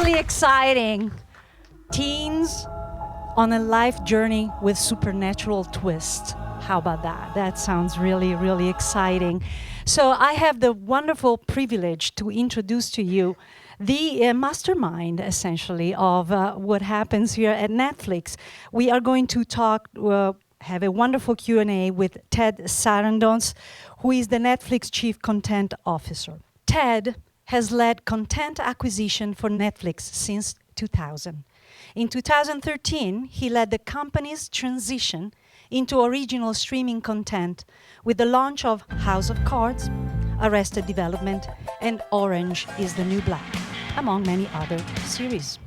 really exciting. Teens on a life journey with supernatural twist. How about that? That sounds really, really exciting. So I have the wonderful privilege to introduce to you the mastermind, essentially, of what happens here at Netflix. We are going to talk, have a wonderful Q&A with Ted Sarandos, who is the Netflix Chief Content Officer. Ted has led content acquisition for Netflix since 2000. In 2013, he led the company's transition into original streaming content with the launch of House of Cards, Arrested Development, and Orange is the New Black, among many other series.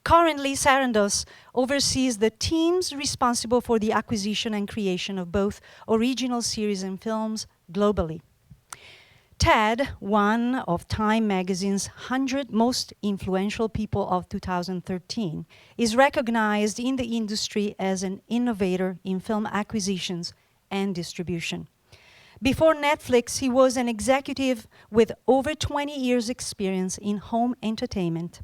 Currently, Sarandos oversees the teams responsible for the acquisition and creation of both original series and films globally. Ted, one of Time magazine's 100 most influential people of 2013, is recognized in the industry as an innovator in film acquisitions and distribution. Before Netflix, he was an executive with over 20 years' experience in home entertainment.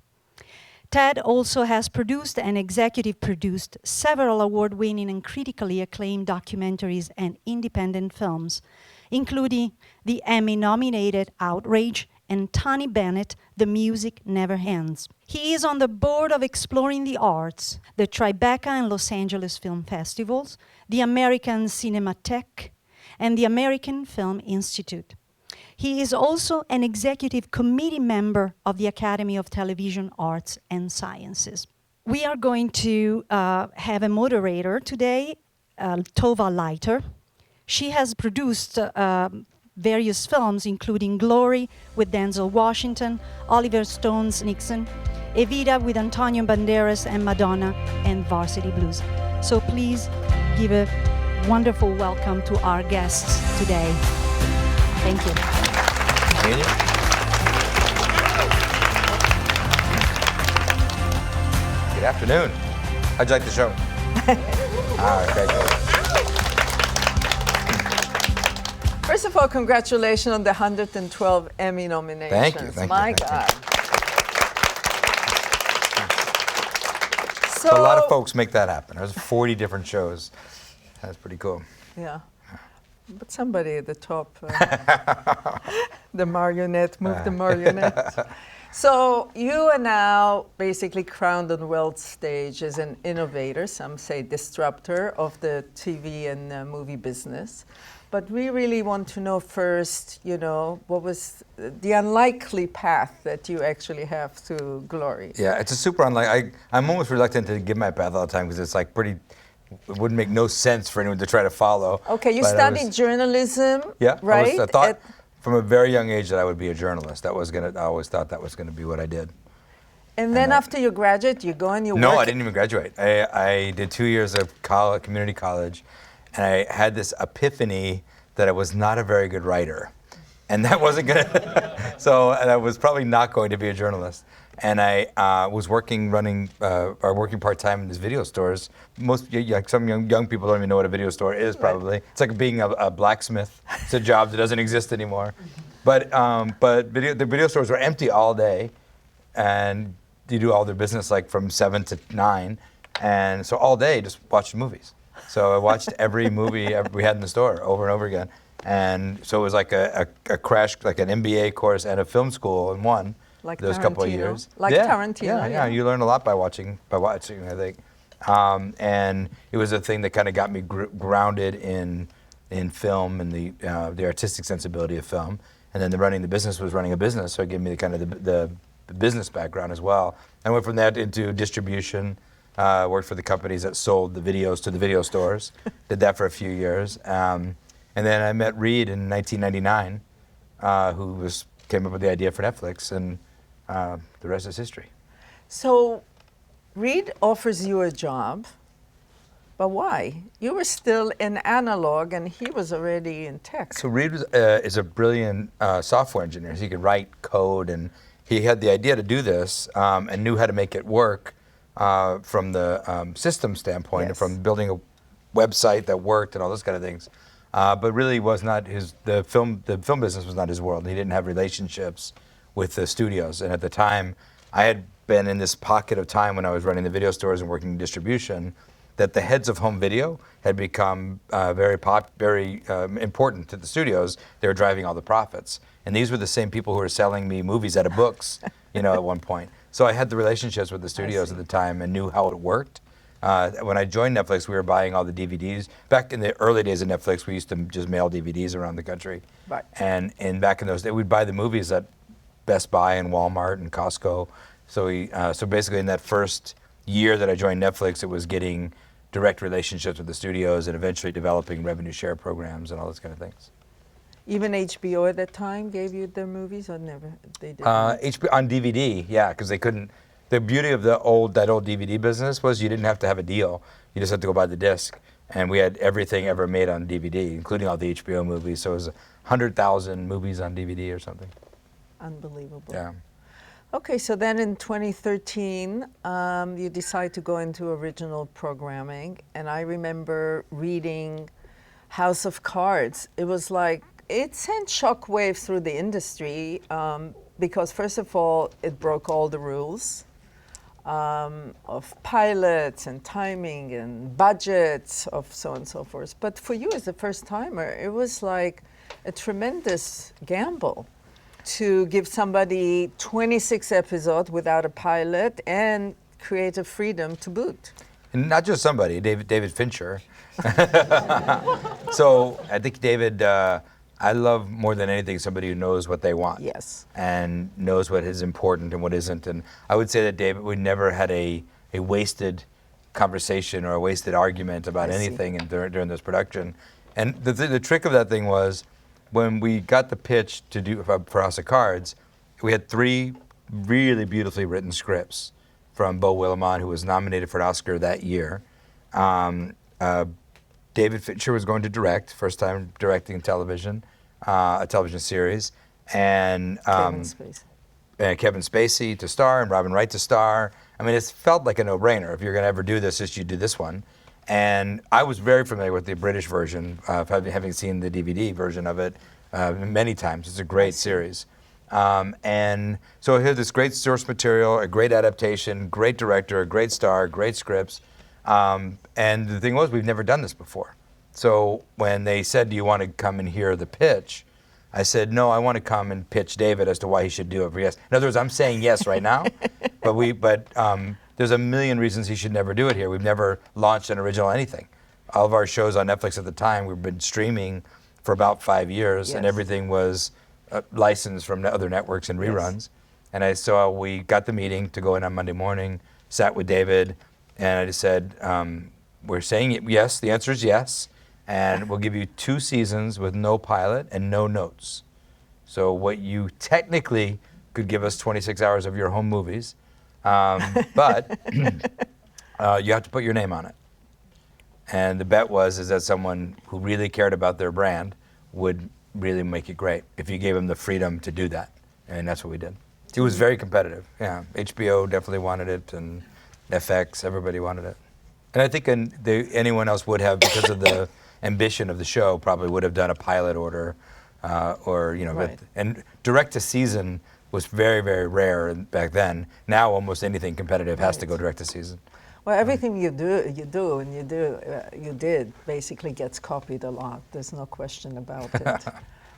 Ted also has produced and executive produced several award-winning and critically acclaimed documentaries and independent films, including the Emmy-nominated Outrage and Tony Bennett, The Music Never Ends. He is on the board of Exploring the Arts, the Tribeca and Los Angeles Film Festivals, the American Cinematheque, and the American Film Institute. He is also an executive committee member of the Academy of Television Arts and Sciences. We are going to have a moderator today, Tova Laiter. She has produced various films, including Glory with Denzel Washington, Oliver Stone's Nixon, Evita with Antonio Banderas and Madonna, and Varsity Blues. So please give a wonderful welcome to our guests today. Thank you. Good afternoon. How'd you like the show? All right, great. First of all, congratulations on the 112 Emmy nominations. Thank you. Thank My you. God. So a lot of folks make that happen. There's 40 different shows. That's pretty cool. Yeah. But somebody at the top, the marionette, moved the marionette. So you are now basically crowned on the world stage as an innovator, some say disruptor of the TV and movie business. But we really want to know first, you know, what was the unlikely path that you actually have to glory? Yeah, it's a super unlikely. I'm almost reluctant to give my path all the time because it's like pretty. It wouldn't make no sense for anyone to try to follow. Okay, you studied journalism, yeah, right? I thought from a very young age that I would be a journalist. I always thought that was going to be what I did. And then after you graduate, you go and you work? No, I didn't even graduate. I did 2 years of college, community college, and I had this epiphany that I was not a very good writer. And that wasn't going to, so and I was probably not going to be a journalist. And I was working part-time in these video stores. Some young people don't even know what a video store is, probably. Right. It's like being a blacksmith. It's a job that doesn't exist anymore. But the video stores were empty all day, and you do all their business like from 7 to 9, and so all day just watched movies. So I watched every movie we had in the store over and over again. And so it was like a crash, like an MBA course and a film school in one. Like those couple of years. Like Tarantino. Yeah, you learn a lot by watching, I think. And it was a thing that kind of got me grounded in film and the artistic sensibility of film. And then running the business was running a business, so it gave me the kind of the business background as well. I went from that into distribution. Worked for the companies that sold the videos to the video stores. Did that for a few years. And then I met Reed in 1999, who came up with the idea for Netflix, and the rest is history. So Reed offers you a job, but why? You were still in analog and he was already in tech. So Reed is a brilliant software engineer. He could write code, and he had the idea to do this and knew how to make it work from the system standpoint, and from building a website that worked and all those kind of things. But really was not the film business was not his world. He didn't have relationships with the studios. And at the time, I had been in this pocket of time when I was running the video stores and working in distribution, that the heads of home video had become very important to the studios. They were driving all the profits. And these were the same people who were selling me movies out of books, at one point. So I had the relationships with the studios at the time and knew how it worked. When I joined Netflix, we were buying all the DVDs. Back in the early days of Netflix, we used to just mail DVDs around the country. Right. And back in those days, we'd buy the movies at Best Buy and Walmart and Costco. So basically in that first year that I joined Netflix, it was getting direct relationships with the studios and eventually developing revenue share programs and all those kind of things. Even HBO at that time gave you their movies, or never? They did. HBO on DVD, yeah, because they couldn't. The beauty of that old DVD business was you didn't have to have a deal. You just had to go buy the disc, and we had everything ever made on DVD, including all the HBO movies. So it was 100,000 movies on DVD or something. Unbelievable. Yeah. Okay, so then in 2013, you decide to go into original programming, and I remember reading House of Cards. It was like, it sent shockwaves through the industry because first of all, it broke all the rules of pilots and timing and budgets of so on and so forth. But for you as a first timer, it was like a tremendous gamble to give somebody 26 episodes without a pilot and creative freedom to boot. And not just somebody, David Fincher. So I think David, I love more than anything somebody who knows what they want. Yes. And knows what is important and what isn't. And I would say that David, we never had a wasted conversation or a wasted argument about anything during this production. And the trick of that thing was, when we got the pitch to do for House of Cards, we had 3 really beautifully written scripts from Beau Willimon, who was nominated for an Oscar that year. David Fincher was going to direct, first time directing television, a television series, and Kevin Spacey to star and Robin Wright to star. I mean, it felt like a no-brainer. If you're going to ever do this, just you do this one. And I was very familiar with the British version, having seen the DVD version of it many times. It's a great series. And so I had this great source material, a great adaptation, great director, a great star, great scripts. And the thing was, we've never done this before. So when they said, do you want to come and hear the pitch? I said, no, I want to come and pitch David as to why he should do it for yes. In other words, I'm saying yes right now, but there's a million reasons he should never do it here. We've never launched an original anything. All of our shows on Netflix at the time, we've been streaming for about 5 years, and everything was licensed from other networks and reruns. And so we got the meeting to go in on Monday morning, sat with David, and I just said, we're saying yes, the answer is yes, and we'll give you 2 seasons with no pilot and no notes. So what you technically could give us 26 hours of your home movies, but you have to put your name on it. And the bet is that someone who really cared about their brand would really make it great if you gave them the freedom to do that. And that's what we did. It was very competitive. Yeah, HBO definitely wanted it, and FX, everybody wanted it. And I think anyone else would have, because of the ambition of the show, probably would have done a pilot order, and direct to season was very, very rare back then. Now almost anything competitive has to go direct to season. Well, everything you did basically gets copied a lot. There's no question about it.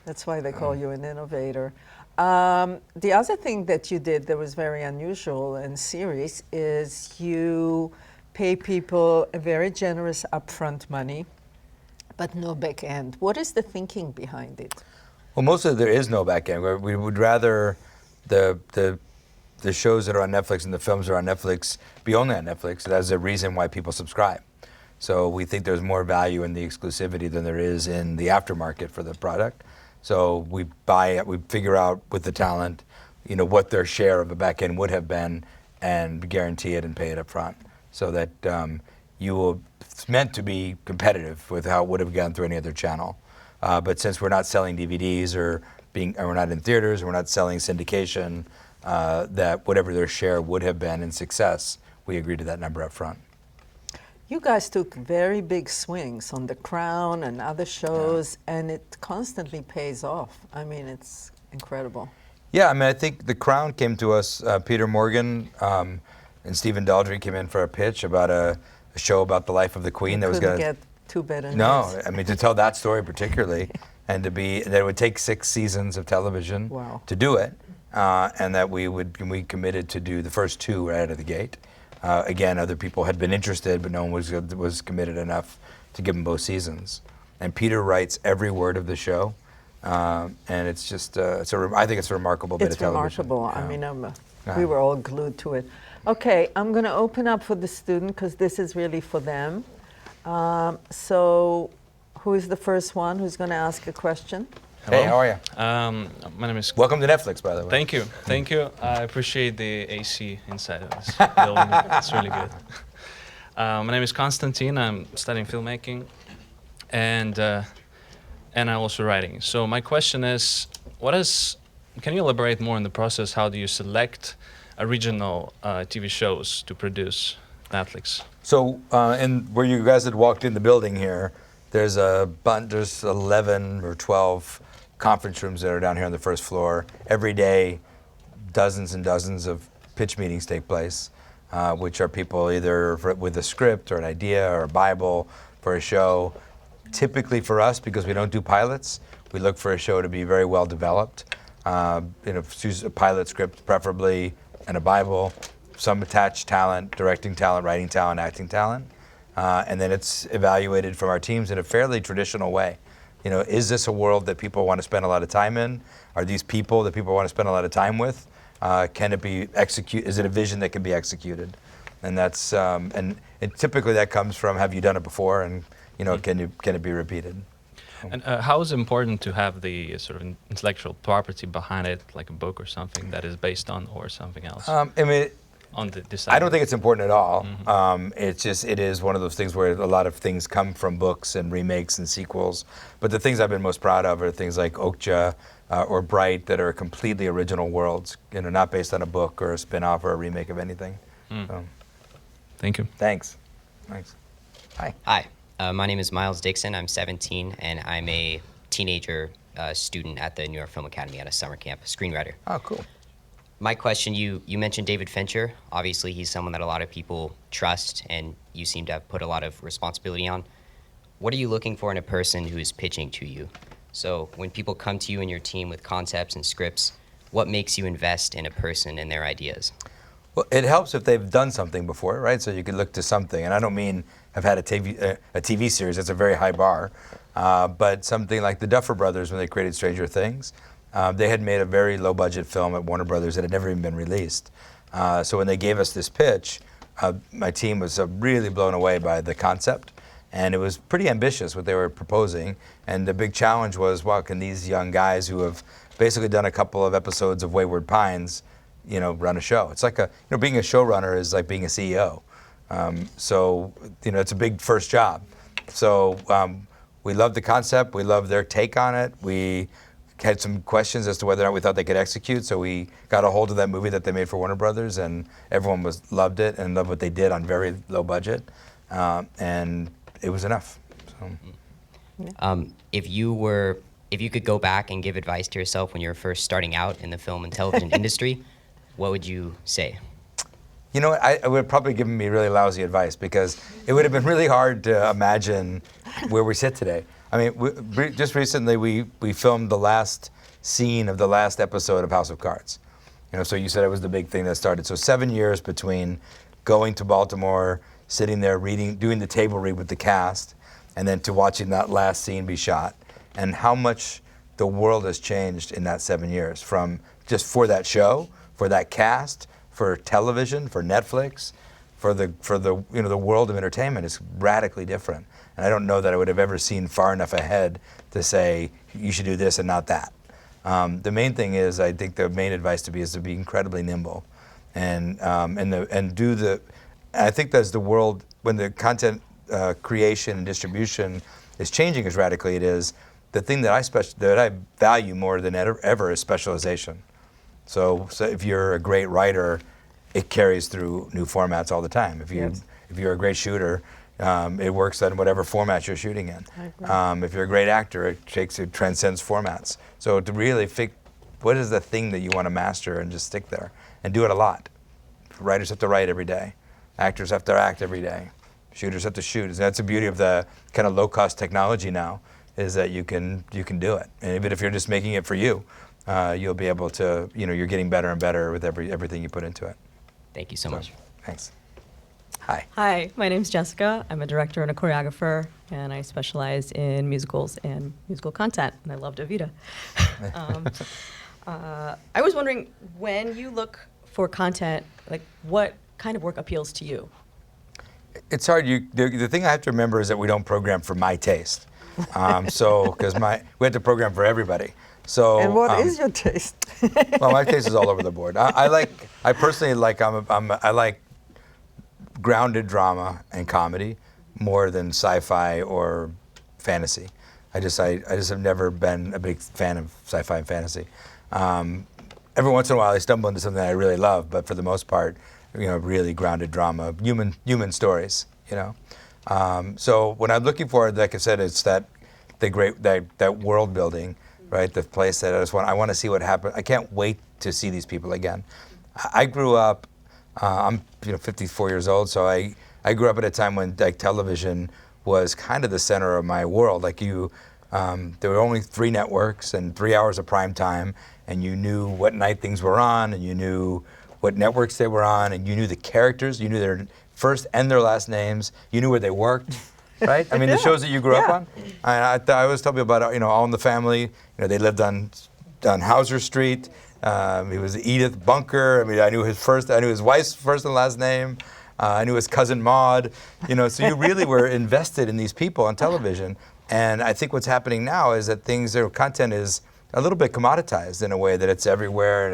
That's why they call you an innovator. The other thing that you did that was very unusual and serious is you pay people a very generous upfront money, but no back end. What is the thinking behind it? Well, mostly there is no back end. We would rather the shows that are on Netflix and the films that are on Netflix be only on Netflix. That's a reason why people subscribe. So we think there's more value in the exclusivity than there is in the aftermarket for the product. So we buy it, we figure out with the talent, what their share of a back end would have been, and guarantee it and pay it up front, so that it's meant to be competitive with how it would have gone through any other channel. But since we're not selling DVDs or we're not in theaters, we're not selling syndication, that whatever their share would have been in success, we agreed to that number up front. You guys took very big swings on The Crown and other shows, and it constantly pays off. I mean, it's incredible. Yeah, I mean, I think The Crown came to us. Peter Morgan and Stephen Daldry came in for a pitch about a show about the life of the Queen You that was couldn't going to. get two better No, names. I mean, to tell that story particularly, and that it would take 6 seasons of television Wow. to do it, and that we committed to do the first 2 right out of the gate. Again, other people had been interested, but no one was committed enough to give them both seasons. And Peter writes every word of the show, and it's just I think it's a remarkable bit of television. It's remarkable. I mean, we were all glued to it. Okay, I'm going to open up for the student because this is really for them. So, who is the first one who's going to ask a question? Hey, how are you? My name is. Welcome to Netflix, by the way. Thank you, thank you. I appreciate the AC inside of this building. It's really good. My name is Konstantin. I'm studying filmmaking, and I'm also writing. So my question is, can you elaborate more on the process? How do you select original TV shows to produce Netflix? So, and where you guys had walked in the building here, there's 11 or 12 conference rooms that are down here on the first floor. Every day, dozens and dozens of pitch meetings take place, which are people either with a script or an idea or a Bible for a show. Typically for us, because we don't do pilots, we look for a show to be very well developed. Choose a pilot script preferably and a Bible, some attached talent, directing talent, writing talent, acting talent. And then it's evaluated from our teams in a fairly traditional way. Is this a world that people want to spend a lot of time in? Are these people that people want to spend a lot of time with? Can it be executed? Is it a vision that can be executed? And that's and typically that comes from, have you done it before? And can it be repeated? And how is it important to have the sort of intellectual property behind it, like a book or something that is based on, or something else? I don't think it's important at all. It is one of those things where a lot of things come from books and remakes and sequels. But the things I've been most proud of are things like Okja or Bright that are completely original worlds, not based on a book or a spin-off or a remake of anything. So. Thank you. Thanks. Hi. Hi, my name is Miles Dixon. I'm 17, and I'm a teenager student at the New York Film Academy at a summer camp, screenwriter. Oh, cool. My question, you mentioned David Fincher. Obviously, he's someone that a lot of people trust, and you seem to have put a lot of responsibility on. What are you looking for in a person who is pitching to you? So when people come to you and your team with concepts and scripts, what makes you invest in a person and their ideas? Well, it helps if they've done something before, right? So you can look to something, and I don't mean have had a TV series. That's a very high bar, but something like the Duffer Brothers when they created Stranger Things. They had made a very low-budget film at Warner Brothers that had never even been released. So when they gave us this pitch, my team was really blown away by the concept, and it was pretty ambitious what they were proposing. And the big challenge was, wow, can these young guys who have basically done a couple of episodes of Wayward Pines, run a show? It's like being a showrunner is like being a CEO. So it's a big first job. So we loved the concept. We loved their take on it. We had some questions as to whether or not we thought they could execute, so we got a hold of that movie that they made for Warner Brothers, and everyone loved it and loved what they did on very low budget, and it was enough. So. If you could go back and give advice to yourself when you were first starting out in the film and television industry, what would you say? You know what, I would have probably given me really lousy advice, because it would have been really hard to imagine where we sit today. I mean, just recently we filmed the last scene of the last episode of House of Cards. So you said it was the big thing that started. So 7 years between going to Baltimore, sitting there reading, doing the table read with the cast, and then to watching that last scene be shot, and how much the world has changed in that 7 years, from just for that show, for that cast, for television, for Netflix, for the world of entertainment is radically different. And I don't know that I would have ever seen far enough ahead to say you should do this and not that. The main thing is, I think the main advice is to be incredibly nimble, and do the. I think that's the world when the content creation and distribution is changing as radically it is. The thing that I value more than ever is specialization. So if you're a great writer, it carries through new formats all the time. If you're a great shooter, it works in whatever format you're shooting in. If you're a great actor, it transcends formats. So to really the thing that you want to master and just stick there and do it a lot. Writers have to write every day. Actors have to act every day. Shooters have to shoot. That's the beauty of the kind of low-cost technology now, is that you can do it. And even if you're just making it for you, you'll be able to, you're getting better and better with everything you put into it. Thank you so much. Thanks. Hi. Hi, my name's Jessica. I'm a director and a choreographer, and I specialize in musicals and musical content, and I love Davida. I was wondering, when you look for content, like what kind of work appeals to you? It's hard. The thing I have to remember is that we don't program for my taste. Because we have to program for everybody. So. And what is your taste? Well, my taste is all over the board. I personally like. I like grounded drama and comedy more than sci-fi or fantasy. I just have never been a big fan of sci-fi and fantasy. Every once in a while, I stumble into something I really love, but for the most part, really grounded drama, human stories. So when I'm looking for it, like I said, it's that world building, right? The place that I want to see what happens. I can't wait to see these people again. I grew up. I'm 54 years old, so I grew up at a time when television was kind of the center of my world. There were only 3 networks and 3 hours of prime time, and you knew what night things were on, and you knew what networks they were on, and you knew the characters, you knew their first and their last names, you knew where they worked, right? I mean, the shows that you grew up on. I always tell people about, All in the Family. They lived on Hauser Street. He was Edith Bunker. I mean, I knew his wife's first and last name. I knew his cousin Maud. So you really were invested in these people on television. And I think what's happening now is that their content is a little bit commoditized in a way that it's everywhere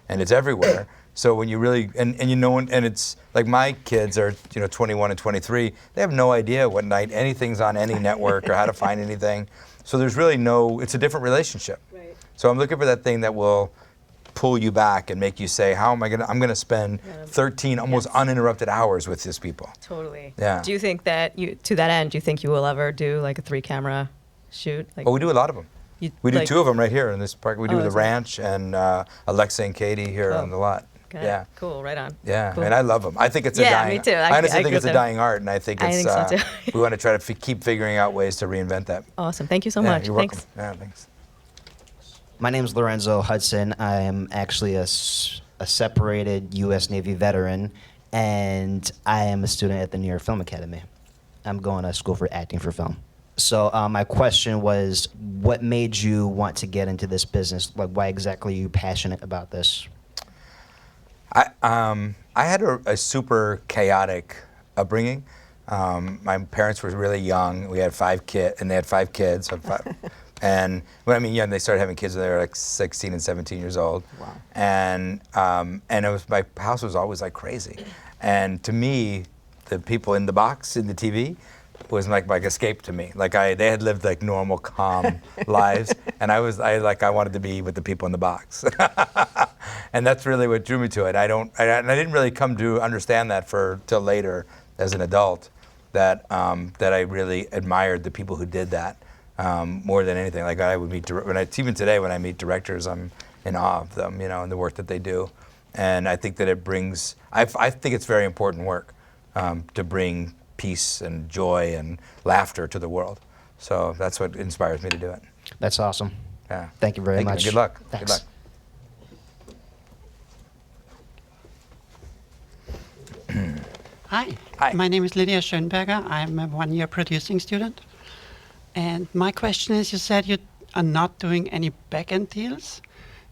and it's everywhere. So when you really and it's like my kids are 21 and 23. They have no idea what night anything's on any network or how to find anything. So there's really it's a different relationship. Right. So I'm looking for that thing that will pull you back and make you say, I'm going to spend 13 almost uninterrupted hours with these people. Totally. Yeah. Do you think that to that end, do you think you will ever do like a 3-camera shoot? Oh, we do a lot of them. We do 2 of them right here in this park. We do the ranch and Alexa and Katie here on the lot. Got Yeah. it. Cool. Right on. Yeah, Cool. and I love them. I think it's a dying. Me too. I honestly think grew it's a up dying art, and I think it's. I think so too. We want to try to keep figuring out ways to reinvent that. Awesome. Thank you so Yeah, much. you're Thanks. welcome. Yeah, thanks. My name is Lorenzo Hudson. I am actually a separated U.S. Navy veteran, and I am a student at the New York Film Academy. I'm going to school for acting for film. So my question was, what made you want to get into this business? Like, why exactly are you passionate about this? I had a super chaotic upbringing. My parents were really young. We had 5 kids, and they had 5 kids. And when they started having kids when they were like 16 and 17 years old. Wow. And my house was always like crazy. And to me, the people in the box in the TV was like escape to me. They had lived like normal, calm lives, and I wanted to be with the people in the box. And that's really what drew me to it. I didn't really come to understand that till later as an adult, that I really admired the people who did that more than anything. Like I would meet even today when I meet directors, I'm in awe of them, and the work that they do. And I think that it brings. I think it's very important work to bring peace and joy and laughter to the world. So that's what inspires me to do it. That's awesome. Yeah. Thank you very much. Good luck. Thanks. Good luck. Hi. Hi. My name is Lydia Schönberger. I'm a one-year producing student. And my question is, you said you are not doing any back-end deals.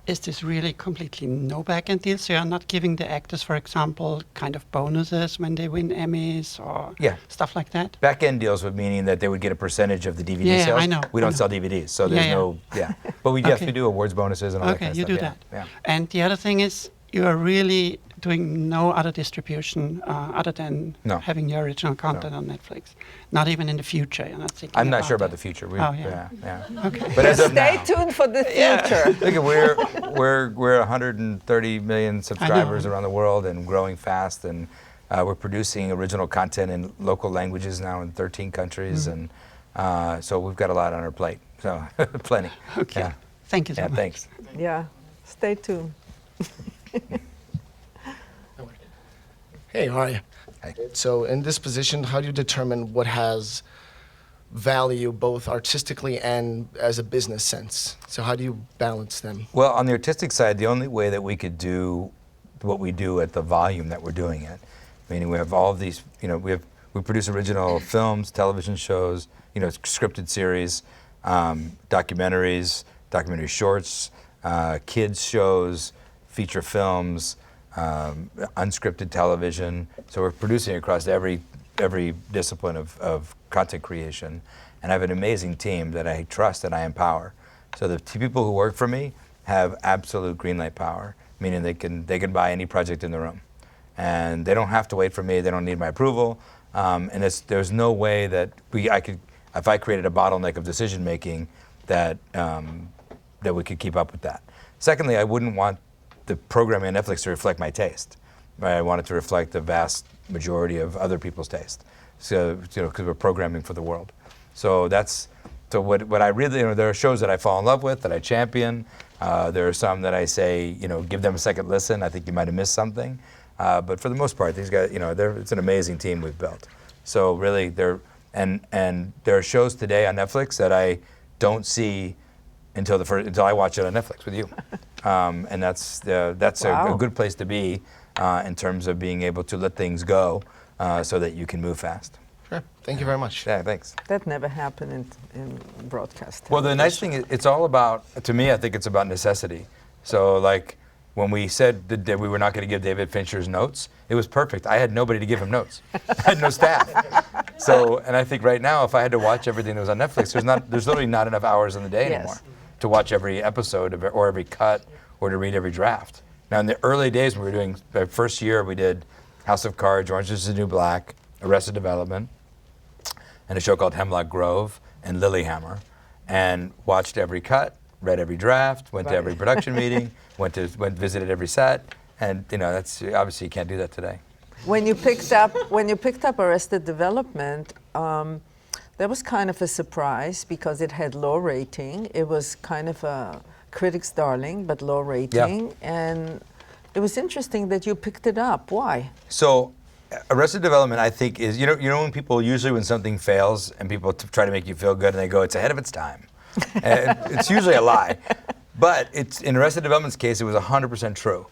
Is this really completely no back-end deals? So you're not giving the actors, for example, kind of bonuses when they win Emmys or stuff like that? Back-end deals would meaning that they would get a percentage of the DVD Yeah, sales. I know. We don't sell DVDs, so there's no. But we definitely do awards bonuses and all that kind of you stuff. do that. Yeah. And the other thing is, you are really doing no other distribution other than having your original content on Netflix. Not even in the future. You're not thinking I'm not sure about that. the future. Yeah. Okay. But as of Stay now, tuned for the future. look at we're 130 million subscribers around the world and growing fast, and we're producing original content in local languages now in 13 countries, and so we've got a lot on our plate. So plenty. Okay. Yeah. Thank you so much. Thanks. Yeah. Stay tuned. Hey, how are you? Hey. So in this position, how do you determine what has value both artistically and as a business sense? So how do you balance them? Well, on the artistic side, the only way that we could do what we do at the volume that we're doing it, meaning we have all of these, we produce original films, television shows, scripted series, documentaries, documentary shorts, kids shows, feature films, unscripted television. So we're producing across every discipline of content creation, and I have an amazing team that I trust and I empower. So the people who work for me have absolute green light power, meaning they can buy any project in the room, and they don't have to wait for me. They don't need my approval, and there's no way that I could, if I created a bottleneck of decision making, that we could keep up with that. Secondly, I wouldn't want the programming on Netflix to reflect my taste. Right? I want it to reflect the vast majority of other people's taste. So, because we're programming for the world. So what I really, there are shows that I fall in love with, that I champion. There are some that I say, give them a second listen. I think you might have missed something. But for the most part, these guys, it's an amazing team we've built. So really, and there are shows today on Netflix that I don't see until I watch it on Netflix with you. And that's Wow. a good place to be in terms of being able to let things go so that you can move fast. Sure. Thank you very much. Yeah, thanks. That never happened in broadcast. Well, the nice thing is, it's all about, to me, I think it's about necessity. So, like, when we said that we were not going to give David Fincher's notes, it was perfect. I had nobody to give him notes. I had no staff. So, and I think right now, if I had to watch everything that was on Netflix, there's literally not enough hours in the day Yes. anymore to watch every episode or every cut or to read every draft. Now, in the early days when we were doing, the first year we did House of Cards, Orange is the New Black, Arrested Development, and a show called Hemlock Grove and Lilyhammer, and watched every cut, read every draft, went to every production meeting, visited every set, and that's obviously you can't do that today. When you picked up Arrested Development, that was kind of a surprise because it had low rating. It was kind of a critic's darling, but low rating, and it was interesting that you picked it up. Why? So, Arrested Development, I think, is when people usually when something fails and people try to make you feel good and they go, it's ahead of its time. And it's usually a lie. But in Arrested Development's case, it was 100% true.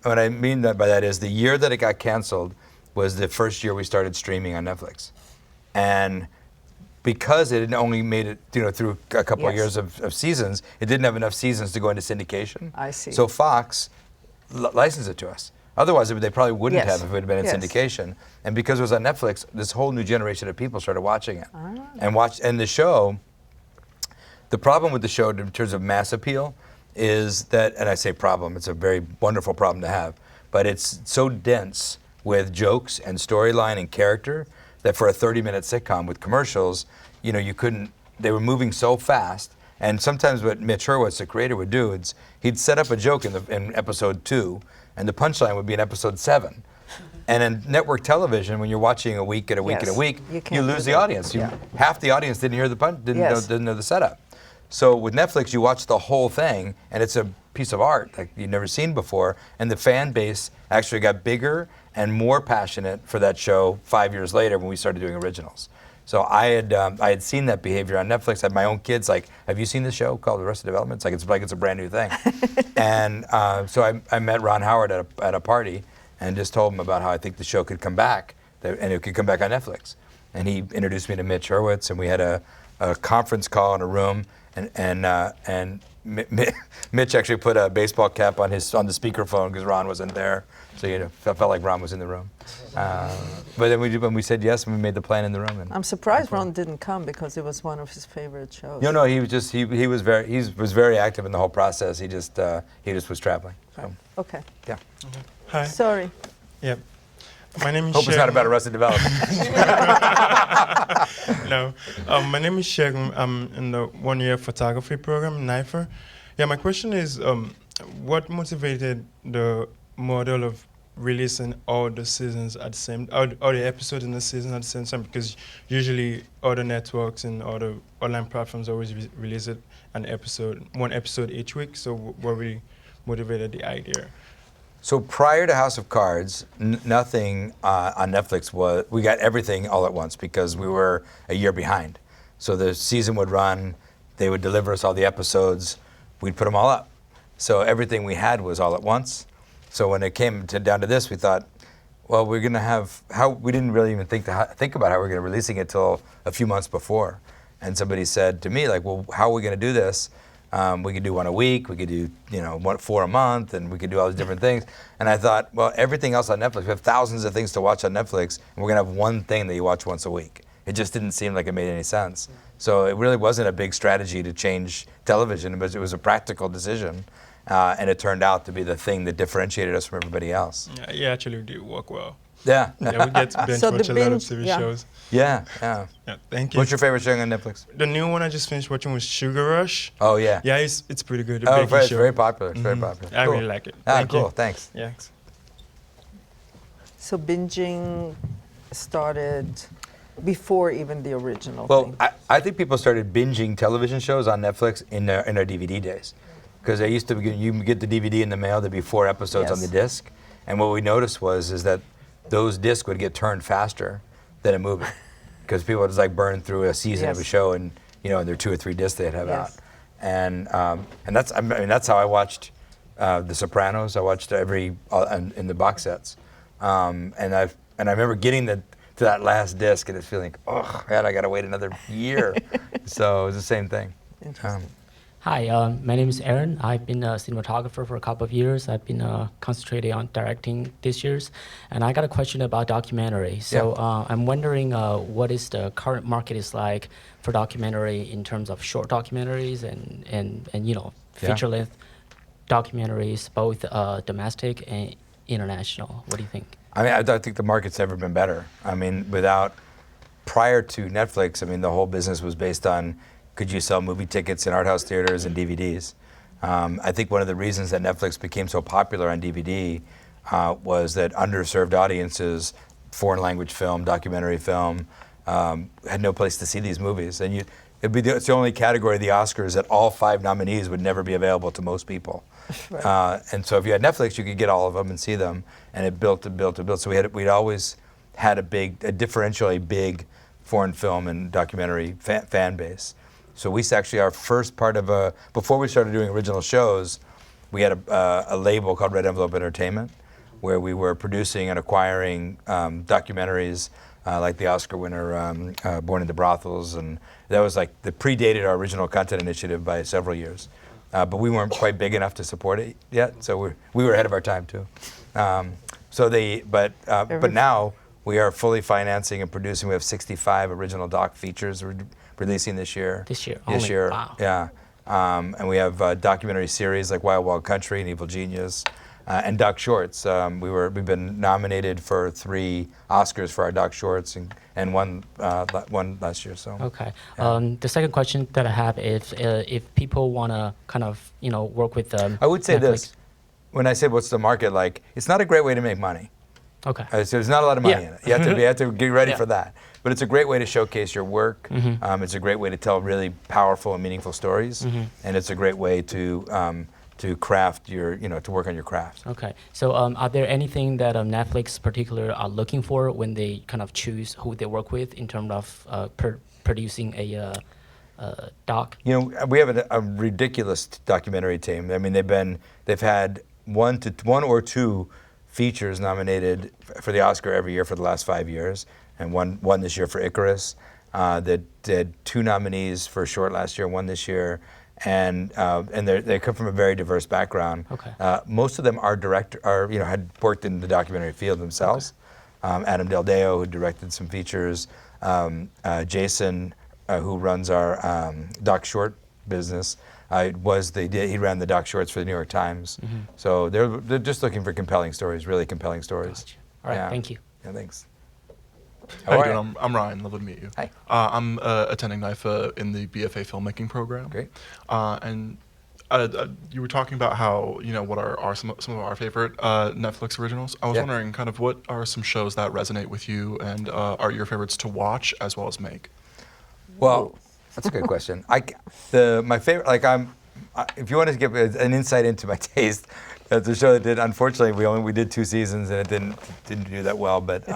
What I mean by that is the year that it got canceled was the first year we started streaming on Netflix. And because it had only made it through a couple of years of seasons, it didn't have enough seasons to go into syndication. I see. So Fox licensed it to us. Otherwise, they probably wouldn't have if it had been in Yes. syndication. And because it was on Netflix, this whole new generation of people started watching it. And the show, the problem with the show in terms of mass appeal is that, and I say problem, it's a very wonderful problem to have, but it's so dense with jokes and storyline and character that for a 30-minute sitcom with commercials, you couldn't, they were moving so fast. And sometimes what Mitch Hurwitz, the creator, would do is he'd set up a joke in episode 2, and the punchline would be in episode 7. And in network television, when you're watching a week and a week and a week, you lose the audience. Half the audience didn't hear the didn't know the setup. So with Netflix, you watch the whole thing, and it's a piece of art like you've never seen before. And the fan base actually got bigger and more passionate for that show 5 years later when we started doing originals. So I had seen that behavior on Netflix. I had my own kids like, have you seen this show called Arrested Development? It's like it's a brand new thing. And so I met Ron Howard at a party and just told him about how I think the show could come back, and it could come back on Netflix. And he introduced me to Mitch Hurwitz, and we had a conference call in a room, and Mitch actually put a baseball cap on the speakerphone because Ron wasn't there, so it felt like Ron was in the room. But then when we said yes, and we made the plan in the room. And I'm surprised Ron didn't come because it was one of his favorite shows. No, he was very active in the whole process. He just was traveling. So. Okay. Yeah. Hi. Sorry. Yep. My name is Hope it's not about Arrested Development. No. My name is Shagun. I'm in the one-year photography program, NYFA. Yeah, my question is, what motivated the model of releasing all the seasons at the same, all the episodes in the season at the same time? Because usually other networks and other online platforms always release it one episode each week. So what really motivated the idea? So prior to House of Cards, nothing on Netflix was, we got everything all at once because we were a year behind. So the season would run, they would deliver us all the episodes, we'd put them all up. So everything we had was all at once. So when it came down to this, we thought, well, we're gonna have, we didn't really even think about how we're gonna releasing it till a few months before. And somebody said to me, like, well, how are we gonna do this? We could do one a week, we could do, 4 a month, and we could do all these different things. And I thought, well, everything else on Netflix, we have thousands of things to watch on Netflix, and we're gonna have one thing that you watch once a week. It just didn't seem like it made any sense. So it really wasn't a big strategy to change television, but it was a practical decision. And it turned out to be the thing that differentiated us from everybody else. Yeah, you actually do work well. Yeah. Yeah, we get to binge watch a lot of TV shows. Yeah. Yeah, thank you. What's your favorite show on Netflix? The new one I just finished watching was Sugar Rush. Oh, yeah. Yeah, it's pretty good. The Oh, baking it's show. very popular. It's very popular. I Cool. really like it. Cool. You. Thanks. Yeah. So binging started before even the original Well, thing. I think people started binging television shows on Netflix in their DVD days. Because they used to, you get the DVD in the mail, there'd be 4 episodes on the disc. And what we noticed is that those discs would get turned faster than a movie. Because people would just like burn through a season of a show and, there are 2 or 3 discs they'd have out. And that's how I watched The Sopranos. I watched in the box sets. And I remember getting to that last disc and it's feeling, oh, man, I got to wait another year. So it was the same thing. Interesting. Hi, my name is Aaron. I've been a cinematographer for a couple of years. I've been concentrating on directing this year. And I got a question about documentary. So I'm wondering what is the current market is like for documentary in terms of short documentaries and feature-length documentaries, both domestic and international. What do you think? I mean, I think the market's never been better. I mean, prior to Netflix, the whole business was based on could you sell movie tickets in art house theaters and DVDs. I think one of the reasons that Netflix became so popular on DVD was that underserved audiences, foreign language film, documentary film, had no place to see these movies. And it's the only category of the Oscars that all 5 nominees would never be available to most people. Right. And so if you had Netflix, you could get all of them and see them. And it built. So we'd always had a differentially big foreign film and documentary fan base. So we actually, our first part of before we started doing original shows, we had a label called Red Envelope Entertainment, where we were producing and acquiring documentaries like the Oscar winner Born into Brothels, and that was that predated our original content initiative by several years. But we weren't quite big enough to support it yet, so we were ahead of our time too. But now we are fully financing and producing. We have 65 original doc features we're releasing this year. This year. Wow. Yeah. And we have documentary series like Wild Wild Country and Evil Genius, and doc shorts. We've been nominated for 3 Oscars for our doc shorts and one last year. So. Okay. The second question that I have is if people want to kind of work with I would say Netflix. this. When I said what's the market like, it's not a great way to make money. Okay. So there's not a lot of money in it. You have to get ready for that. But it's a great way to showcase your work. Mm-hmm. It's a great way to tell really powerful and meaningful stories. Mm-hmm. And it's a great way to craft your, to work on your craft. Okay. So are there anything that Netflix particular are looking for when they kind of choose who they work with in terms of producing a doc? We have a ridiculous documentary team. I mean, they've had one or two features nominated for the Oscar every year for the last 5 years, and one this year for Icarus. They had 2 nominees for short last year, 1 this year, and they come from a very diverse background. Okay. Most of them had worked in the documentary field themselves. Okay. Adam Del Deo, who directed some features, Jason, who runs our doc short business. He ran the doc shorts for the New York Times. Mm-hmm. So they're just looking for compelling stories, really compelling stories. Gotcha. All right, thank you. Yeah, thanks. How you doing? I'm Ryan. Lovely to meet you. Hi. I'm attending NYFA in the BFA filmmaking program. Great. And you were talking about how what are some of our favorite Netflix originals. I was wondering kind of what are some shows that resonate with you and are your favorites to watch as well as make. Well, that's a good question. My favorite, if you want to give an insight into my taste, that's a show that did. Unfortunately, we did 2 seasons and it didn't do that well. But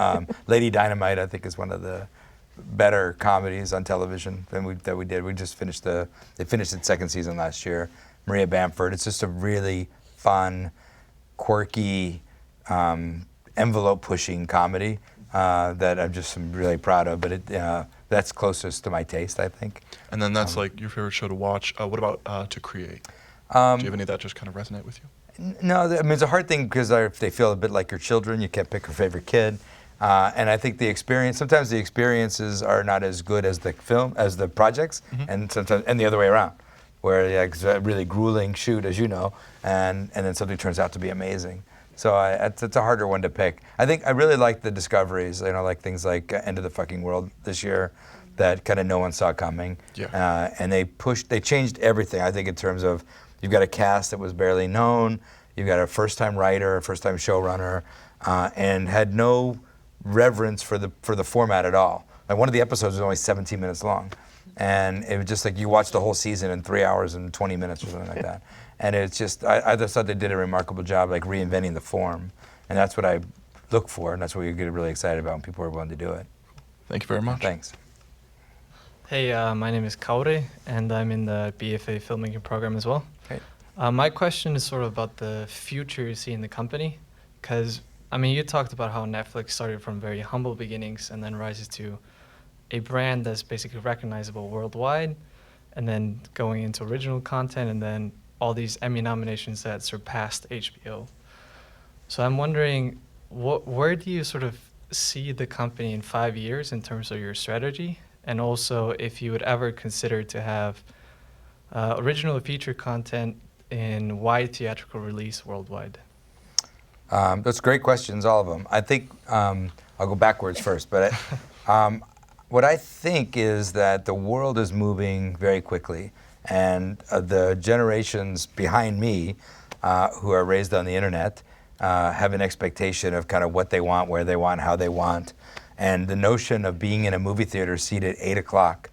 Lady Dynamite, I think, is one of the better comedies on television that we did. We just finished it finished its 2nd season last year. Maria Bamford. It's just a really fun, quirky, envelope-pushing comedy that I'm just really proud of. But that's closest to my taste, I think. And then that's like your favorite show to watch. What about to create? Do you have any that just kind of resonate with you? No, I mean, it's a hard thing because if they feel a bit like your children, you can't pick your favorite kid. And I think sometimes the experiences are not as good as the projects, and the other way around, where it's a really grueling shoot, as you know, and then something turns out to be amazing. So it's a harder one to pick. I think I really like the discoveries, like things like End of the Fucking World this year, that kind of no one saw coming. Yeah. And they changed everything, I think, in terms of you've got a cast that was barely known, you've got a first-time writer, a first-time showrunner, and had no reverence for the format at all. Like one of the episodes was only 17 minutes long, and it was just like you watched the whole season in 3 hours and 20 minutes or something like that. And it's just I just thought they did a remarkable job, like reinventing the form, and that's what I look for, and that's what you get really excited about when people are willing to do it. Thank you very much. Thanks. Hey, my name is Kaori, and I'm in the BFA filmmaking program as well. Great. My question is sort of about the future you see in the company, because I mean, you talked about how Netflix started from very humble beginnings and then rises to a brand that's basically recognizable worldwide, and then going into original content, and then all these Emmy nominations that surpassed HBO. So I'm wondering, where do you sort of see the company in 5 years in terms of your strategy? And also, if you would ever consider to have original feature content in wide theatrical release worldwide? Those great questions, all of them. I think I'll go backwards first, but what I think is that the world is moving very quickly, and the generations behind me who are raised on the internet have an expectation of kind of what they want, where they want, how they want, and the notion of being in a movie theater seated at 8 o'clock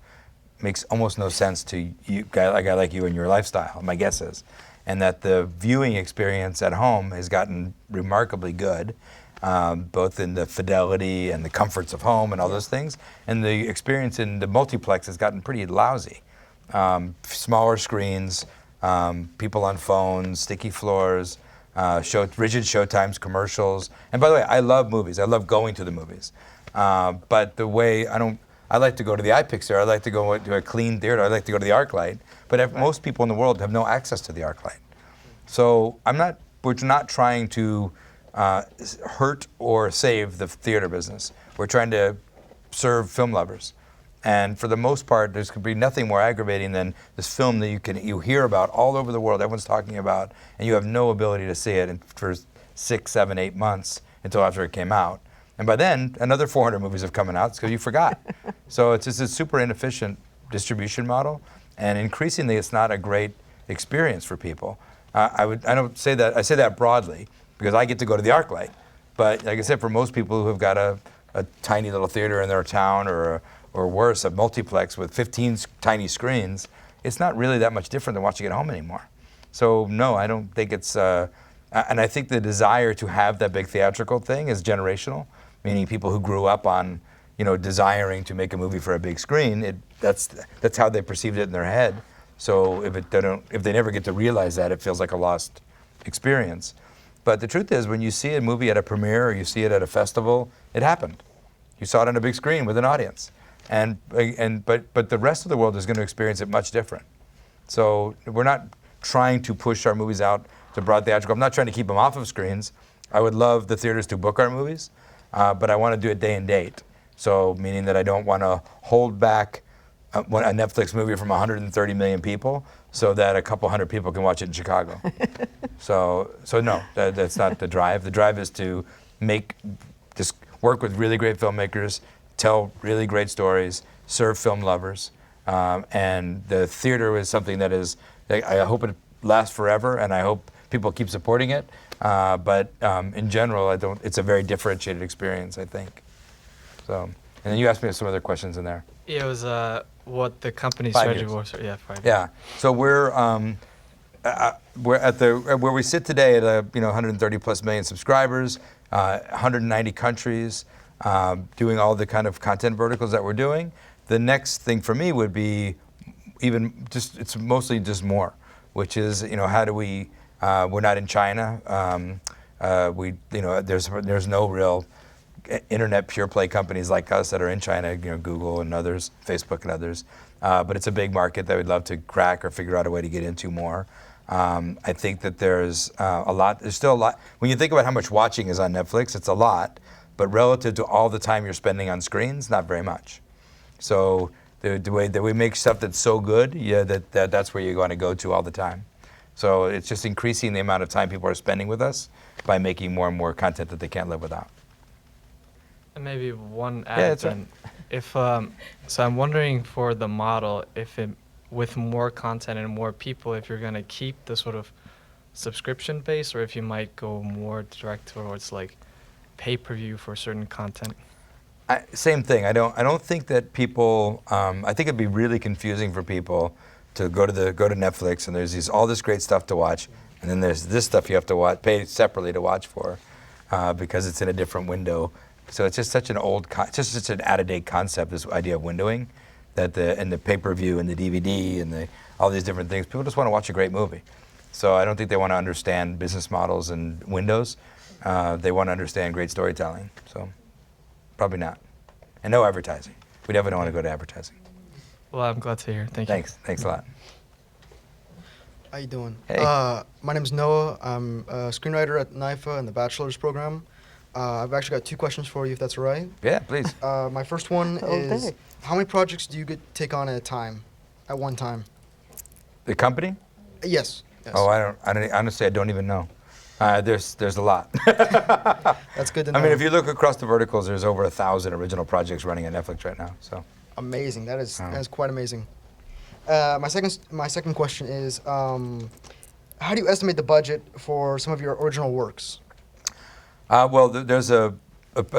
makes almost no sense to a guy like you and your lifestyle, my guess is. And that the viewing experience at home has gotten remarkably good, both in the fidelity and the comforts of home and all those things. And the experience in the multiplex has gotten pretty lousy. Smaller screens, people on phones, sticky floors, rigid showtimes, commercials. And by the way, I love movies. I love going to the movies. But the way I like to go to the iPixar. I like to go to a clean theater. I like to go to the ArcLight. But most people in the world have no access to the ArcLight. So we're not trying to hurt or save the theater business. We're trying to serve film lovers. And for the most part, there's could be nothing more aggravating than this film that you hear about all over the world, everyone's talking about, and you have no ability to see it for 6, 7, 8 months until after it came out. And by then, another 400 movies have come out because you forgot. So it's just a super inefficient distribution model, and increasingly, it's not a great experience for people. I don't say that. I say that broadly because I get to go to the ArcLight, but like I said, for most people who have got a tiny little theater in their town or worse, a multiplex with 15 tiny screens, it's not really that much different than watching it at home anymore. So no, I don't think it's. And I think the desire to have that big theatrical thing is generational, meaning people who grew up on, desiring to make a movie for a big screen. That's how they perceived it in their head. So if they never get to realize that, it feels like a lost experience. But the truth is, when you see a movie at a premiere or you see it at a festival, it happened. You saw it on a big screen with an audience, but the rest of the world is going to experience it much different. So we're not trying to push our movies out to broad theatrical. I'm not trying to keep them off of screens. I would love the theaters to book our movies, but I want to do it day and date. So meaning that I don't want to hold back a Netflix movie from 130 million people so that a couple hundred people can watch it in Chicago. So no, that's not the drive. The drive is to just work with really great filmmakers, tell really great stories, serve film lovers, and the theater is something that is. I hope it lasts forever, and I hope people keep supporting it. But in general, it's a very differentiated experience, I think. So, and then you asked me some other questions in there. Yeah, it was what the company's 5 strategy years. was. Yeah, 5 years. Yeah. So we're we're at where we sit today at 130 plus million subscribers, 190 countries, doing all the kind of content verticals that we're doing. The next thing for me would be it's mostly just more, which is how do we? We're not in China. There's no real internet pure play companies like us that are in China. Google and others, Facebook and others. But it's a big market that we'd love to crack or figure out a way to get into more. I think that there's a lot. There's still a lot. When you think about how much watching is on Netflix, it's a lot. But relative to all the time you're spending on screens, not very much. So the way that we make stuff that's so good, that's where you're going to go to all the time. So it's just increasing the amount of time people are spending with us by making more and more content that they can't live without. And maybe one add then. So I'm wondering for the model, with more content and more people, if you're going to keep the sort of subscription base, or if you might go more direct towards like pay-per-view for certain content. Same thing. I don't think that people. I think it'd be really confusing for people to go to Netflix and there's all this great stuff to watch, and then there's this stuff you have to pay separately to watch for, because it's in a different window. So it's just such an such an out-of-date concept, this idea of windowing, that the pay-per-view and the DVD and all these different things. People just want to watch a great movie. So I don't think they want to understand business models and windows. They want to understand great storytelling. So probably not. And no advertising. We definitely don't want to go to advertising. Well, I'm glad to hear. Thank you. Thanks a lot. How you doing? Hey. My name is Noah. I'm a screenwriter at NYFA in the bachelor's program. I've actually got 2 questions for you, if that's all right. Yeah, please. My first one is, Okay. how many projects do you take on at one time? The company? Yes. Oh, I don't. Honestly, I don't even know. There's a lot. That's good to know. I mean, if you look across the verticals, there's over 1,000 original projects running on Netflix right now. So. Amazing. That is quite amazing. My second question is, how do you estimate the budget for some of your original works? Well, there's a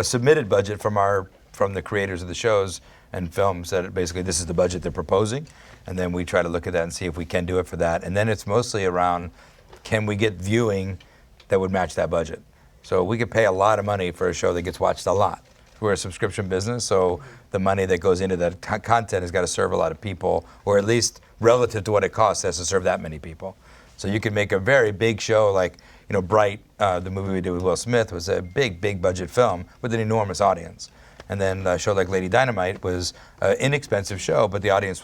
submitted budget from the creators of the shows and films that basically this is the budget they're proposing, and then we try to look at that and see if we can do it for that. And then it's mostly around, can we get viewing that would match that budget? So we could pay a lot of money for a show that gets watched a lot. We're a subscription business, so the money that goes into that content has got to serve a lot of people, or at least relative to what it costs, has to serve that many people. So you can make a very big show like, Bright, the movie we did with Will Smith, was a big budget film with an enormous audience. And then a show like Lady Dynamite was an inexpensive show, but the audience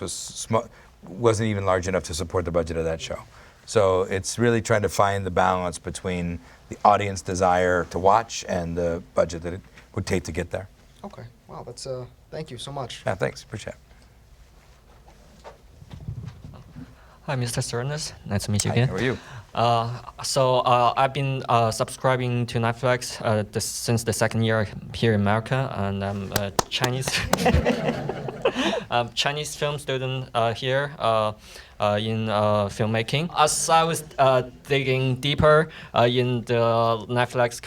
wasn't even large enough to support the budget of that show. So it's really trying to find the balance between the audience desire to watch and the budget that it would take to get there. Okay. Wow. That's thank you so much. Yeah, thanks. Appreciate it. Hi, Mr. Sarandos. Nice to meet you Hi, again. how are you? I've been subscribing to Netflix since the second year here in America, and I'm a Chinese Chinese film student here in filmmaking. As I was digging deeper in the Netflix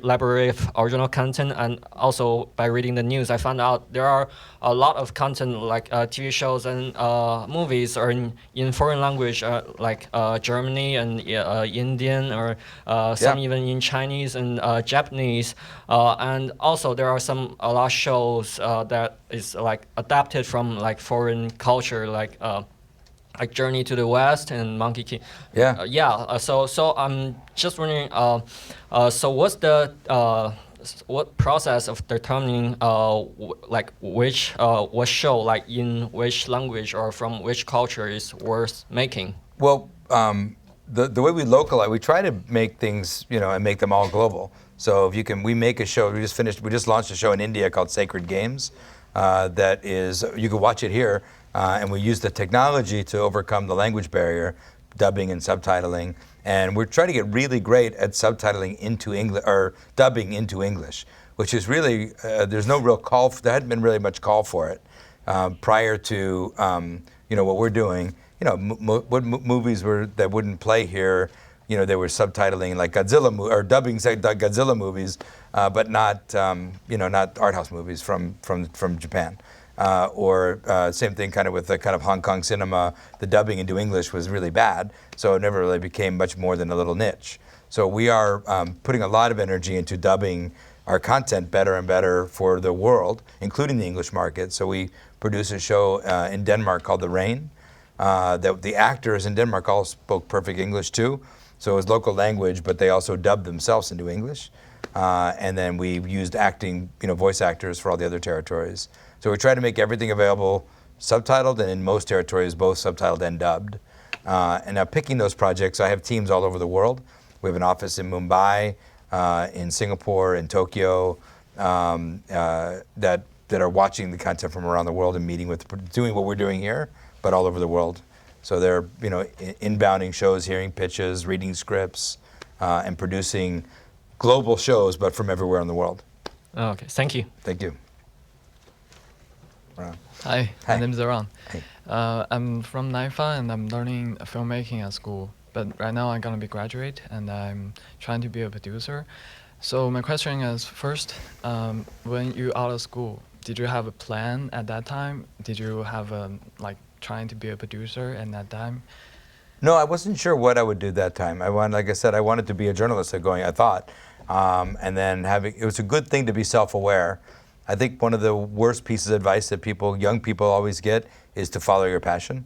library of original content, and also by reading the news, I found out there are a lot of content like TV shows and movies are in foreign language, like Germany and Indian, or some even in Chinese and Japanese. And also there are a lot of shows that is like adapted from like foreign culture, like Journey to the West and Monkey King. So I'm just wondering, so what's the what process of determining what show, like in which language or from which culture is worth making? Well, the way we localize, we try to make things, and make them all global. So if we make a show. We just launched a show in India called Sacred Games. That is, you can watch it here, and we use the technology to overcome the language barrier, dubbing and subtitling. And we're trying to get really great at subtitling into English, or dubbing into English, which is really, there's no real call, there hadn't been really much call for it prior to, what we're doing. What movies that wouldn't play here, they were subtitling like Godzilla or dubbing Godzilla movies, but not, not art house movies from Japan. Same thing kind of with the kind of Hong Kong cinema. The dubbing into English was really bad, so it never really became much more than a little niche. So we are putting a lot of energy into dubbing our content better and better for the world, including the English market. So we produce a show in Denmark called The Rain. The actors in Denmark all spoke perfect English too. So it was local language, but they also dubbed themselves into English. And then we used acting, voice actors for all the other territories. So we try to make everything available subtitled, and in most territories, both subtitled and dubbed. And now picking those projects, I have teams all over the world. We have an office in Mumbai, in Singapore, in Tokyo, that are watching the content from around the world and doing what we're doing here, but all over the world. So they're, inbounding shows, hearing pitches, reading scripts, and producing global shows, but from everywhere in the world. Okay, thank you. Thank you. Hi, my name is Aran. Hey. I'm from NYFA and I'm learning filmmaking at school. But right now I'm gonna be graduate and I'm trying to be a producer. So my question is, first, when you out of school, did you have a plan at that time? Did you have trying to be a producer at that time? No, I wasn't sure what I would do that time. Like I said, I wanted to be a journalist. I thought, and then it was a good thing to be self-aware. I think one of the worst pieces of advice that young people always get is to follow your passion.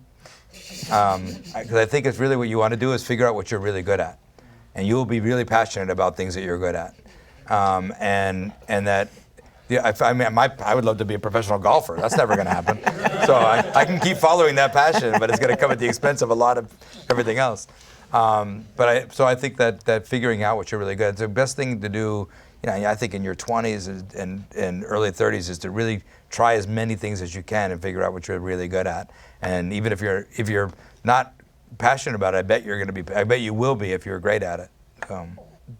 Because I think it's really what you want to do is figure out what you're really good at, and you will be really passionate about things that you're good at, and that. Yeah, I would love to be a professional golfer. That's never going to happen. So I can keep following that passion, but it's going to come at the expense of a lot of everything else. So I think that figuring out what you're really good at, the best thing to do, I think in your 20s and early 30s is to really try as many things as you can and figure out what you're really good at. And even if you're not passionate about it, I bet you will be if you're great at it.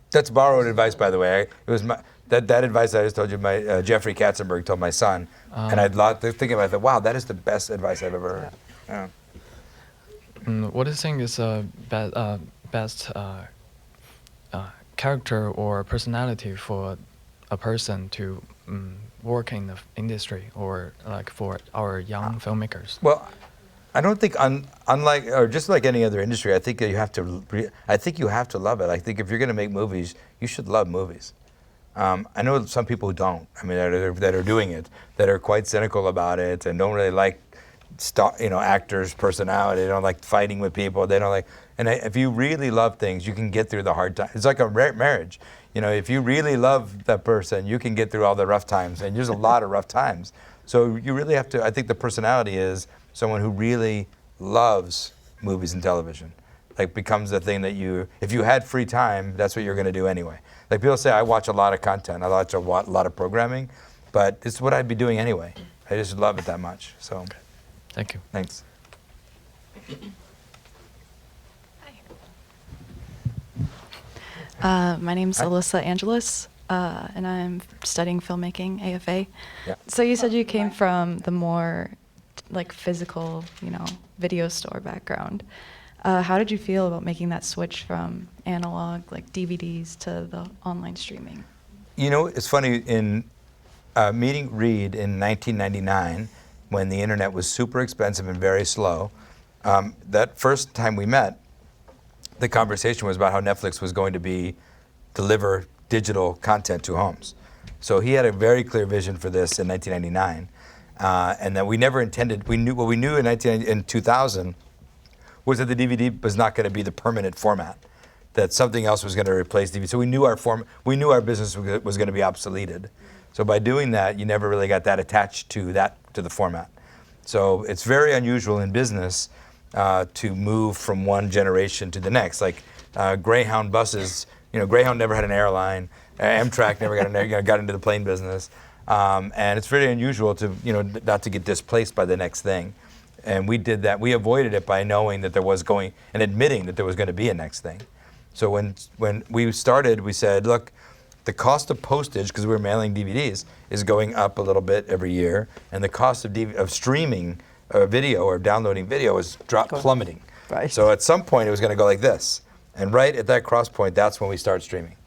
That's borrowed advice, by the way. It was that advice I just told you, Jeffrey Katzenberg told my son, and I'd thinking about that. Wow, that is the best advice I've ever heard. Yeah. What do you think is best character or personality for a person to work in the industry, or like for our young filmmakers? Well, I don't think unlike or just like any other industry, I think you have to love it. I think if you're going to make movies, you should love movies. I know some people who don't. I mean, that are doing it, that are quite cynical about it and don't really like, actors' personality. They don't like fighting with people. They don't like. And if you really love things, you can get through the hard times. It's like a marriage. If you really love that person, you can get through all the rough times. And there's a lot of rough times. So you really have to. I think the personality is someone who really loves movies and television. Like becomes the thing that if you had free time, that's what you're going to do anyway. Like people say, I watch a lot of content, I watch a lot of programming, but it's what I'd be doing anyway. I just love it that much. So, okay. Thank you. Thanks. My name's Alyssa Angelis, and I'm studying filmmaking, AFA. Yeah. So you said you came from the more physical, video store background. How did you feel about making that switch from analog, DVDs, to the online streaming? It's funny, in meeting Reed in 1999, when the internet was super expensive and very slow, that first time we met, the conversation was about how Netflix was going to deliver digital content to homes. So he had a very clear vision for this in 1999, and that we never intended, we knew in 2000, was that the DVD was not going to be the permanent format, that something else was going to replace DVD. So we knew our business was going to be obsoleted. So by doing that, you never really got that attached to the format. So it's very unusual in business to move from one generation to the next. Like Greyhound buses, Greyhound never had an airline. Amtrak never got into the plane business, and it's very unusual to not to get displaced by the next thing. And we did that. We avoided it by knowing that there was and admitting that there was going to be a next thing. So when we started, we said, look, the cost of postage, because we were mailing DVDs, is going up a little bit every year, and the cost of streaming video or downloading video is plummeting. Right. So at some point, it was going to go like this. And right at that cross point, that's when we start streaming.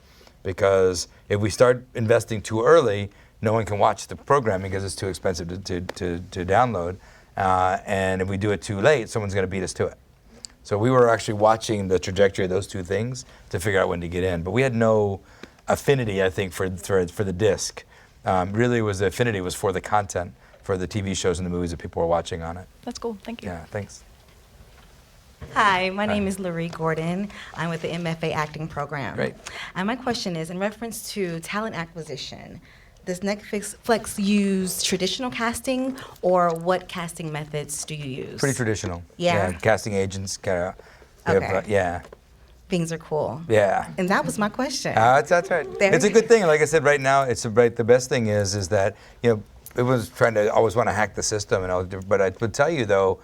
Because if we start investing too early, no one can watch the programming because it's too expensive to download. And if we do it too late, someone's going to beat us to it. So we were actually watching the trajectory of those two things to figure out when to get in. But we had no affinity, I think, for the disc. Really, the affinity was for the content, for the TV shows and the movies that people were watching on it. That's cool. Thank you. Yeah, thanks. Hi, my name is Larry Gordon. I'm with the NYFA acting program. Great. And my question is, in reference to talent acquisition, does Netflix use traditional casting, or what casting methods do you use? Pretty traditional. Yeah? Casting agents, Okay. yeah. Things are cool. Yeah. And that was my question. That's right. There It's a you good thing. Like I said, right now, the best thing is that, everyone's trying to always want to hack the system, but I would tell you though,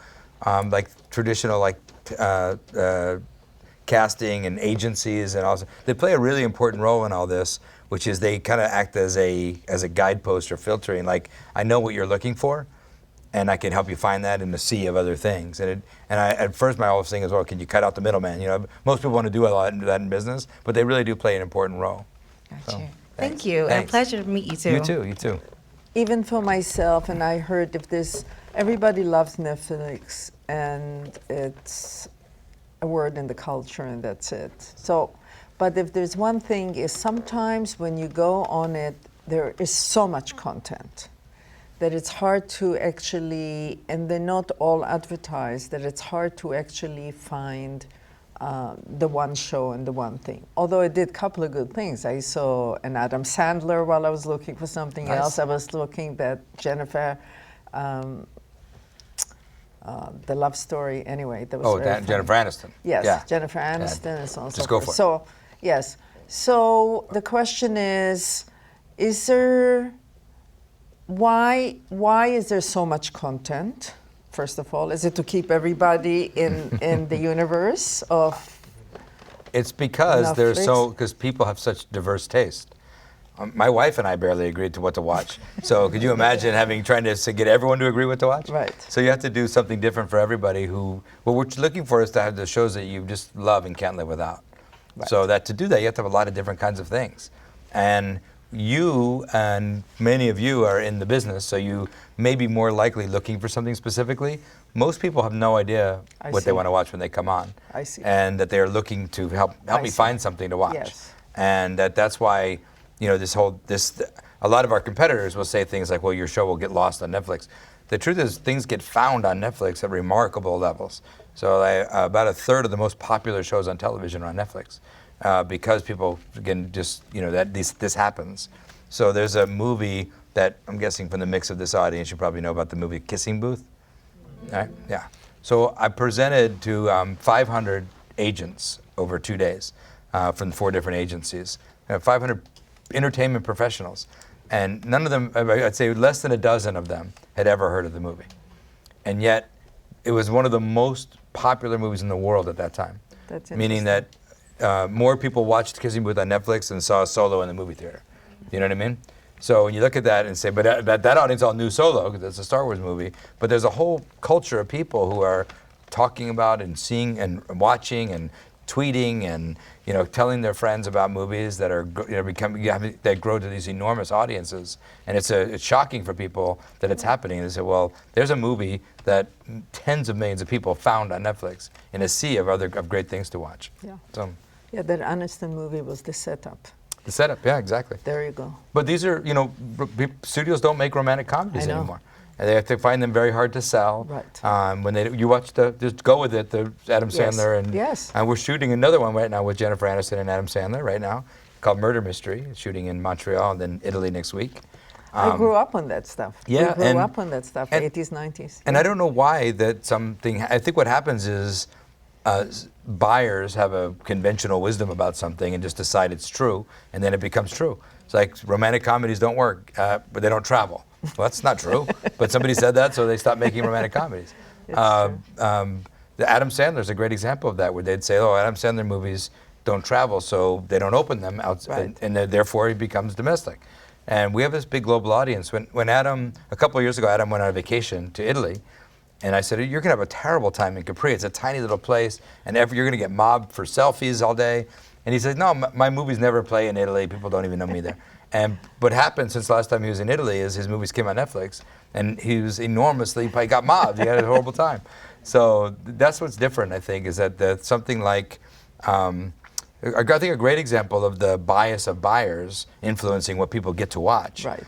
like traditional casting and agencies and also, they play a really important role in all this, which is they kind of act as a guidepost or filtering. Like, I know what you're looking for, and I can help you find that in the sea of other things. At first, my whole thing is, well, can you cut out the middleman? Most people want to do a lot of that in business, but they really do play an important role. Gotcha. So, Thank you. And a Thanks. pleasure to meet you too. You too. Even for myself, and I heard everybody loves Netflix, and it's a word in the culture, and that's it. So, but if there's one thing, is sometimes when you go on it, there is so much content that it's hard to actually, and they're not all advertised, that it's hard to actually find the one show and the one thing. Although I did a couple of good things. I saw an Adam Sandler while I was looking for something else. I was looking at Jennifer, the love story. Anyway, that was very Jennifer funny. Aniston. Yes, Yeah. Jennifer Aniston and so on and so Just go forth. for it. So, yes. So the question is there, why is there so much content? First of all, is it to keep everybody in the universe of? It's because Netflix? because people have such diverse taste. My wife and I barely agreed to what to watch. So could you imagine trying to get everyone to agree what to watch? Right. So you have to do something different for everybody. What we're looking for is to have the shows that you just love and can't live without. Right. So to do that, you have to have a lot of different kinds of things. And you and many of you are in the business, so you may be more likely looking for something specifically. Most people have no idea what they want to watch when they come on. I see. And that they are looking to help me find something to watch. Yes. And that's why, a lot of our competitors will say things like, well, your show will get lost on Netflix. The truth is, things get found on Netflix at remarkable levels. So about a third of the most popular shows on television are on Netflix. Because people, again, this happens. So there's a movie that I'm guessing from the mix of this audience, you probably know about the movie Kissing Booth. All right? Yeah. So I presented to 500 agents over 2 days from 4 different agencies, 500 entertainment professionals. And none of them, I'd say less than a dozen of them had ever heard of the movie. And yet, it was one of the most popular movies in the world at that time. That's meaning that more people watched Kissing Booth on Netflix than saw Solo in the movie theater. You know what I mean? So when you look at that and say, but that audience all knew Solo because it's a Star Wars movie, but there's a whole culture of people who are talking about and seeing and watching and tweeting and telling their friends about movies that are that grow to these enormous audiences, and it's shocking for people that it's happening. They say, well, there's a movie that tens of millions of people found on Netflix in a sea of great things to watch. Yeah. So, Yeah, that Aniston movie was the setup. the setup, yeah, exactly. There you go. But these are, studios don't make romantic comedies I know. anymore. And they have to find them very hard to sell. Right. When you watch just go with it, the Adam Yes. Sandler and Yes. and we're shooting another one right now with Jennifer Aniston and Adam Sandler right now called Murder Mystery. It's shooting in Montreal and then Italy next week. I grew up on that stuff. Yeah, we grew up on that stuff, 80s, 90s. And I don't know why I think what happens is buyers have a conventional wisdom about something and just decide it's true, and then it becomes true. It's like romantic comedies don't work, but they don't travel. Well, that's not true. But somebody said that, so they stopped making romantic comedies. The Adam Sandler's a great example of that, where they'd say, "Oh, Adam Sandler movies don't travel, so they don't open them outside, and therefore he becomes domestic." And we have this big global audience. When Adam, a couple of years ago, Adam went on a vacation to Italy, and I said, "You're going to have a terrible time in Capri. It's a tiny little place, and you're going to get mobbed for selfies all day." And he said, "No, my movies never play in Italy. People don't even know me there." And what happened since the last time he was in Italy is his movies came on Netflix, and he was enormously, he got mobbed. He had a horrible time. So that's what's different, I think, is that something like, I think a great example of the bias of buyers influencing what people get to watch. Right.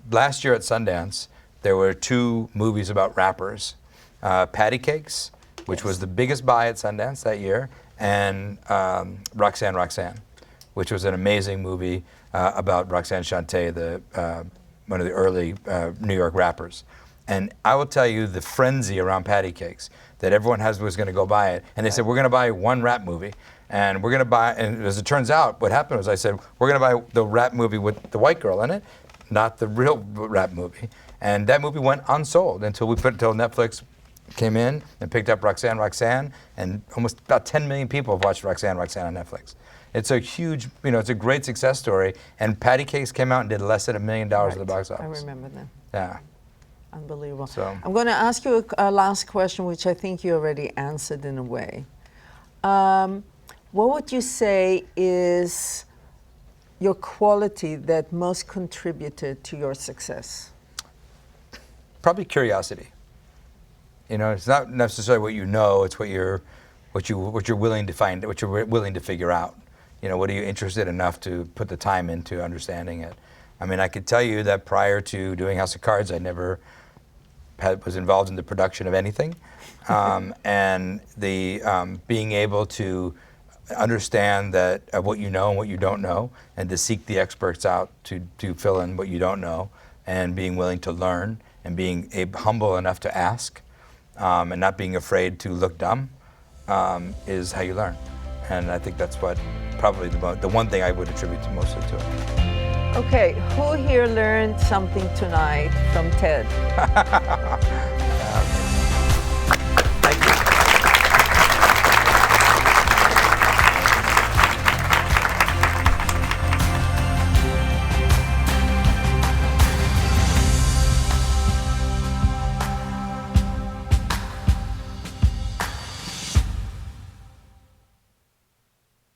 Last year at Sundance, there were 2 movies about rappers, Patty Cakes, which was the biggest buy at Sundance that year, and Roxanne, which was an amazing movie about Roxanne Shante, one of the early New York rappers. And I will tell you the frenzy around Patty Cakes, that everyone was going to go buy it. And they said, we're going to buy one rap movie. And we're going to buy, and as it turns out, what happened was I said, we're going to buy the rap movie with the white girl in it, not the real rap movie. And that movie went unsold until Netflix came in and picked up Roxanne, and almost about 10 million people have watched Roxanne on Netflix. It's a huge, it's a great success story. And Patty Cakes came out and did less than $1 million at the box office. I remember that. Yeah. Unbelievable. So I'm going to ask you a last question, which I think you already answered in a way. What would you say is your quality that most contributed to your success? Probably curiosity. It's not necessarily what you know; it's what you're willing to find, what you're willing to figure out. What are you interested enough to put the time into understanding it? I mean, I could tell you that prior to doing House of Cards, I never was involved in the production of anything, and the being able to understand that what you know and what you don't know, and to seek the experts out to fill in what you don't know, and being willing to learn, and being humble enough to ask, and not being afraid to look dumb, is how you learn. And I think that's what probably the one thing I would attribute mostly to it. Okay, who here learned something tonight from Ted?